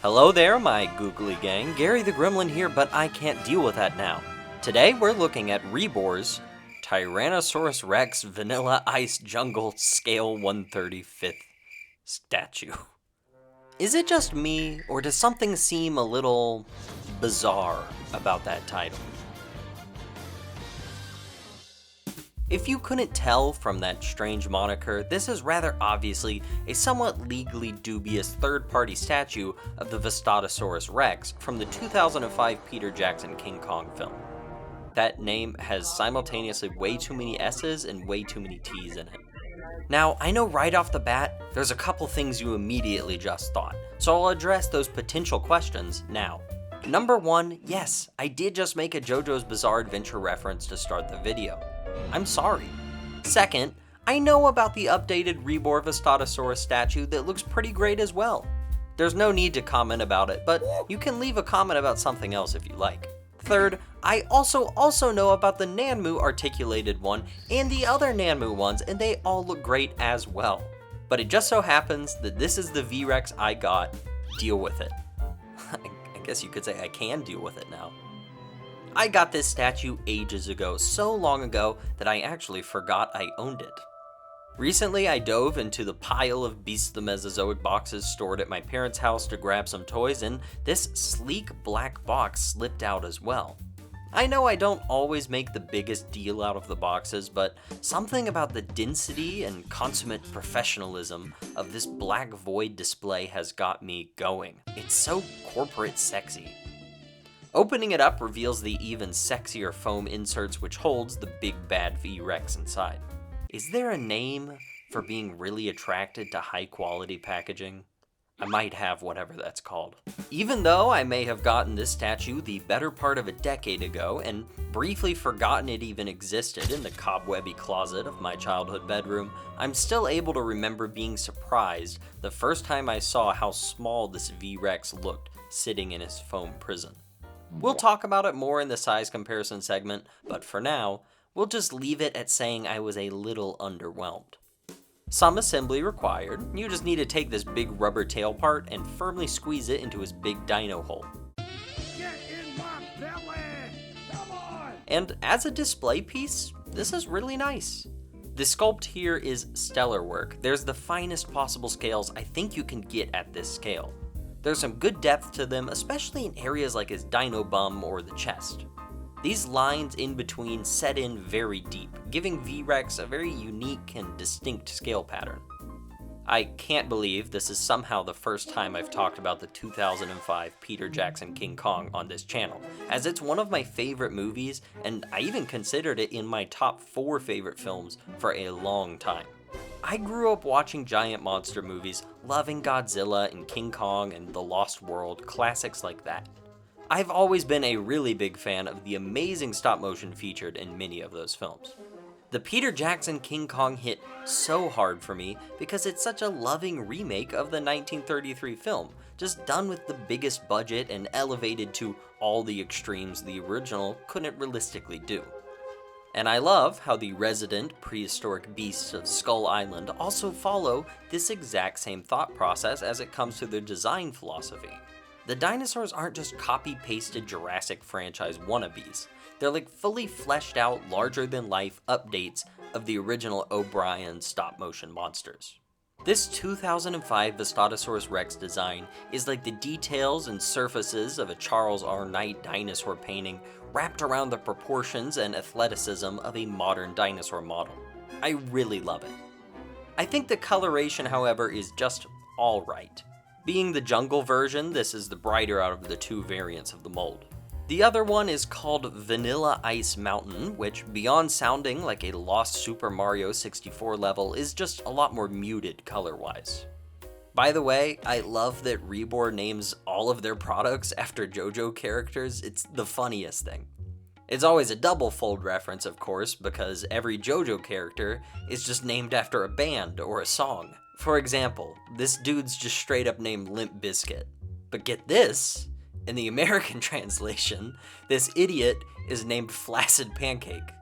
Hello there, my googly gang. Gary the Gremlin here, but I can't deal with that now. Today we're looking at Rebor's Tyrannosaurus Rex Vanilla Ice Jungle Scale 1/35th statue. Is it just me, or does something seem a little bizarre about that title? If you couldn't tell from that strange moniker, this is rather obviously a somewhat legally dubious third-party statue of the Vastatosaurus Rex from the 2005 Peter Jackson King Kong film. That name has simultaneously way too many S's and way too many T's in it. Now, I know right off the bat, there's a couple things you immediately just thought, so I'll address those potential questions now. Number 1, yes, I did just make a JoJo's Bizarre Adventure reference to start the video. I'm sorry. Second, I know about the updated Rebor Vastatosaurus statue that looks pretty great as well. There's no need to comment about it, but you can leave a comment about something else if you like. Third, I also know about the Nanmu articulated one and the other Nanmu ones, and they all look great as well. But it just so happens that this is the V-Rex I got. Deal with it. I guess you could say I can deal with it now. I got this statue ages ago, so long ago that I actually forgot I owned it. Recently, I dove into the pile of Beasts the Mesozoic boxes stored at my parents' house to grab some toys, and this sleek black box slipped out as well. I know I don't always make the biggest deal out of the boxes, but something about the density and consummate professionalism of this black void display has got me going. It's so corporate sexy. Opening it up reveals the even sexier foam inserts which holds the big bad V-Rex inside. Is there a name for being really attracted to high quality packaging? I might have whatever that's called. Even though I may have gotten this statue the better part of a decade ago and briefly forgotten it even existed in the cobwebby closet of my childhood bedroom, I'm still able to remember being surprised the first time I saw how small this V-Rex looked sitting in his foam prison. We'll talk about it more in the size comparison segment, but for now, we'll just leave it at saying I was a little underwhelmed. Some assembly required. You just need to take this big rubber tail part and firmly squeeze it into his big dino hole. Get in my belly! Come on! And as a display piece, this is really nice. The sculpt here is stellar work. There's the finest possible scales I think you can get at this scale. There's some good depth to them, especially in areas like his dino bum or the chest. These lines in between set in very deep, giving V-Rex a very unique and distinct scale pattern. I can't believe this is somehow the first time I've talked about the 2005 Peter Jackson King Kong on this channel, as it's one of my favorite movies, and I even considered it in my top 4 favorite films for a long time. I grew up watching giant monster movies, loving Godzilla and King Kong and The Lost World, classics like that. I've always been a really big fan of the amazing stop motion featured in many of those films. The Peter Jackson King Kong hit so hard for me because it's such a loving remake of the 1933 film, just done with the biggest budget and elevated to all the extremes the original couldn't realistically do. And I love how the resident prehistoric beasts of Skull Island also follow this exact same thought process as it comes to their design philosophy. The dinosaurs aren't just copy-pasted Jurassic franchise wannabes. They're like fully fleshed out, larger-than-life updates of the original O'Brien stop-motion monsters. This 2005 Vastatosaurus Rex design is like the details and surfaces of a Charles R. Knight dinosaur painting wrapped around the proportions and athleticism of a modern dinosaur model. I really love it. I think the coloration, however, is just alright. Being the jungle version, this is the brighter out of the 2 variants of the mold. The other one is called Vanilla Ice Mountain, which, beyond sounding like a lost Super Mario 64 level, is just a lot more muted color-wise. By the way, I love that Rebor names all of their products after JoJo characters. It's the funniest thing. It's always a double fold reference, of course, because every JoJo character is just named after a band or a song. For example, this dude's just straight up named Limp Bizkit. But get this, in the American translation, this idiot is named Flaccid Pancake.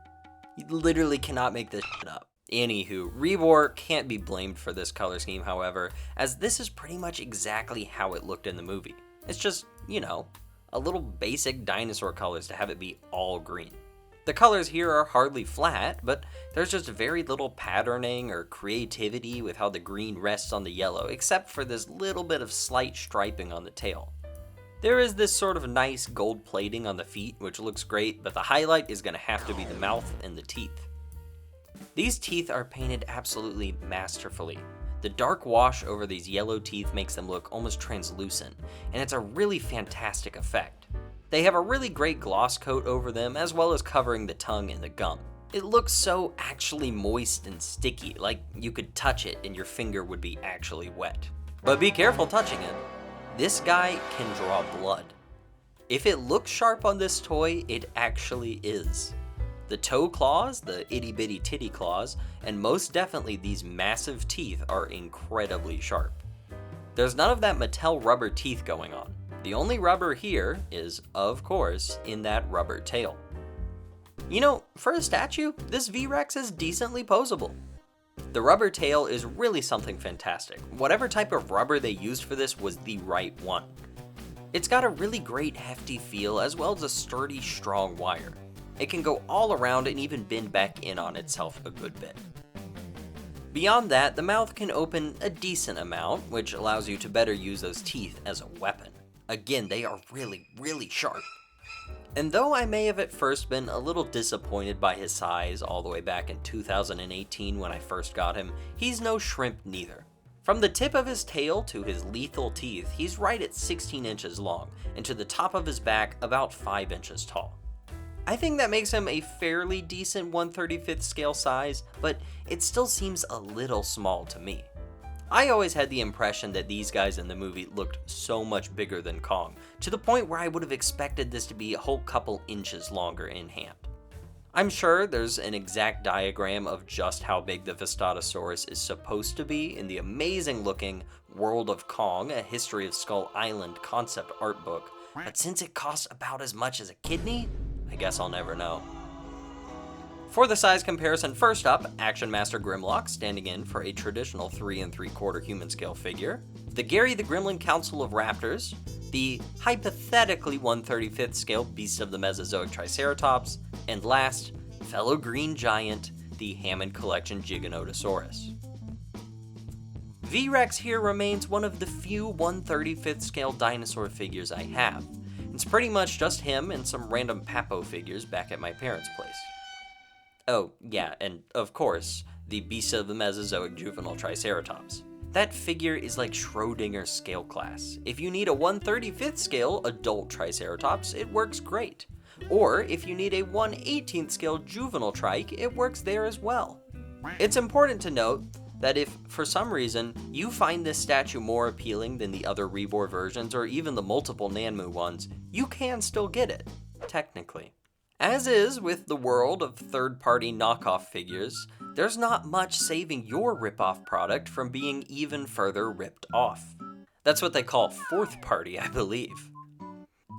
You literally cannot make this shit up. Anywho, Rebor can't be blamed for this color scheme, however, as this is pretty much exactly how it looked in the movie. It's just, a little basic dinosaur colors to have it be all green. The colors here are hardly flat, but there's just very little patterning or creativity with how the green rests on the yellow, except for this little bit of slight striping on the tail. There is this sort of nice gold plating on the feet, which looks great, but the highlight is going to have to be the mouth and the teeth. These teeth are painted absolutely masterfully. The dark wash over these yellow teeth makes them look almost translucent, and it's a really fantastic effect. They have a really great gloss coat over them, as well as covering the tongue and the gum. It looks so actually moist and sticky, like you could touch it and your finger would be actually wet. But be careful touching it. This guy can draw blood. If it looks sharp on this toy, it actually is. The toe claws, the itty bitty titty claws, and most definitely these massive teeth are incredibly sharp. There's none of that Mattel rubber teeth going on. The only rubber here is, of course, in that rubber tail. For a statue, this V-Rex is decently posable. The rubber tail is really something fantastic. Whatever type of rubber they used for this was the right one. It's got a really great hefty feel as well as a sturdy, strong wire. It can go all around and even bend back in on itself a good bit. Beyond that, the mouth can open a decent amount, which allows you to better use those teeth as a weapon. Again, they are really, really sharp. And though I may have at first been a little disappointed by his size all the way back in 2018 when I first got him, he's no shrimp neither. From the tip of his tail to his lethal teeth, he's right at 16 inches long, and to the top of his back, about 5 inches tall. I think that makes him a fairly decent 1/35th scale size, but it still seems a little small to me. I always had the impression that these guys in the movie looked so much bigger than Kong, to the point where I would have expected this to be a whole couple inches longer in hand. I'm sure there's an exact diagram of just how big the Vastatosaurus is supposed to be in the amazing looking World of Kong, A History of Skull Island concept art book, but since it costs about as much as a kidney, I guess I'll never know. For the size comparison, first up, Action Master Grimlock, standing in for a traditional 3 3/4 human scale figure, the Gary the Gremlin Council of Raptors, the hypothetically 1/35th scale Beast of the Mesozoic Triceratops, and last, fellow green giant, the Hammond Collection Giganotosaurus. V-Rex here remains one of the few 1/35th scale dinosaur figures I have. It's pretty much just him and some random Papo figures back at my parents' place. Oh, yeah, and of course, the Beast of the Mesozoic Juvenile Triceratops. That figure is like Schrodinger's scale class. If you need a 1/35th scale adult Triceratops, it works great. Or if you need a 1/18th scale juvenile trike, it works there as well. It's important to note that if, for some reason, you find this statue more appealing than the other Rebor versions or even the multiple Nanmu ones, you can still get it, technically. As is with the world of third-party knockoff figures, there's not much saving your rip-off product from being even further ripped off. That's what they call fourth party, I believe.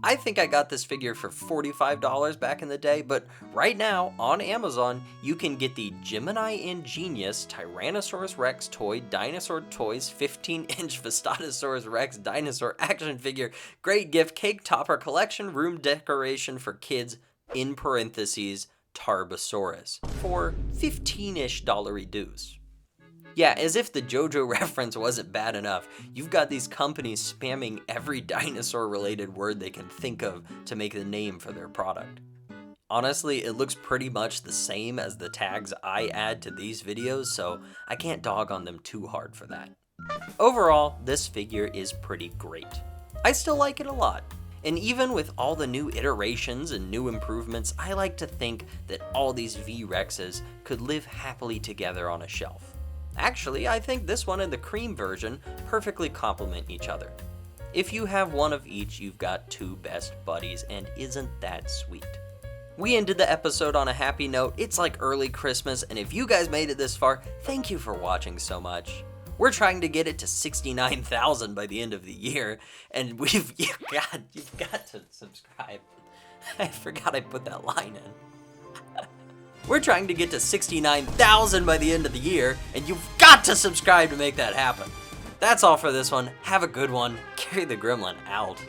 I think I got this figure for $45 back in the day, but right now, on Amazon, you can get the Gemini Ingenious Tyrannosaurus Rex Toy Dinosaur Toys 15-inch Vastatosaurus Rex Dinosaur action figure great gift cake topper collection room decoration for kids, in parentheses, Tarbosaurus, for $15-ish dues. Yeah, as if the JoJo reference wasn't bad enough, you've got these companies spamming every dinosaur-related word they can think of to make the name for their product. Honestly, it looks pretty much the same as the tags I add to these videos, so I can't dog on them too hard for that. Overall, this figure is pretty great. I still like it a lot. And even with all the new iterations and new improvements, I like to think that all these V-Rexes could live happily together on a shelf. Actually, I think this one and the cream version perfectly complement each other. If you have one of each, you've got two best buddies, and isn't that sweet? We ended the episode on a happy note. It's like early Christmas, and if you guys made it this far, thank you for watching so much. We're trying to get it to 69,000 by the end of the year, and you've got to subscribe. I forgot I put that line in. We're trying to get to 69,000 by the end of the year, and you've got to subscribe to make that happen. That's all for this one. Have a good one. Carry the gremlin out.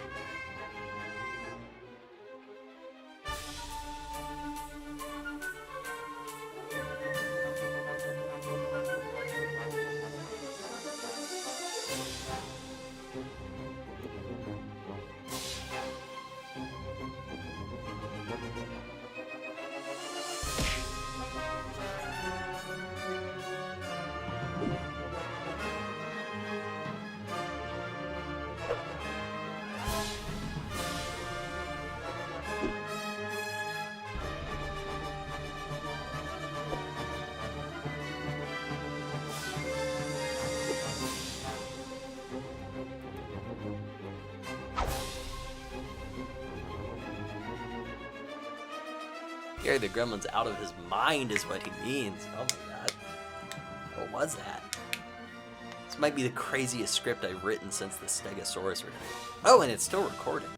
Gary the Gremlin's out of his mind is what he means. Oh my god. What was that? This might be the craziest script I've written since the Stegosaurus return. Oh, and it's still recording.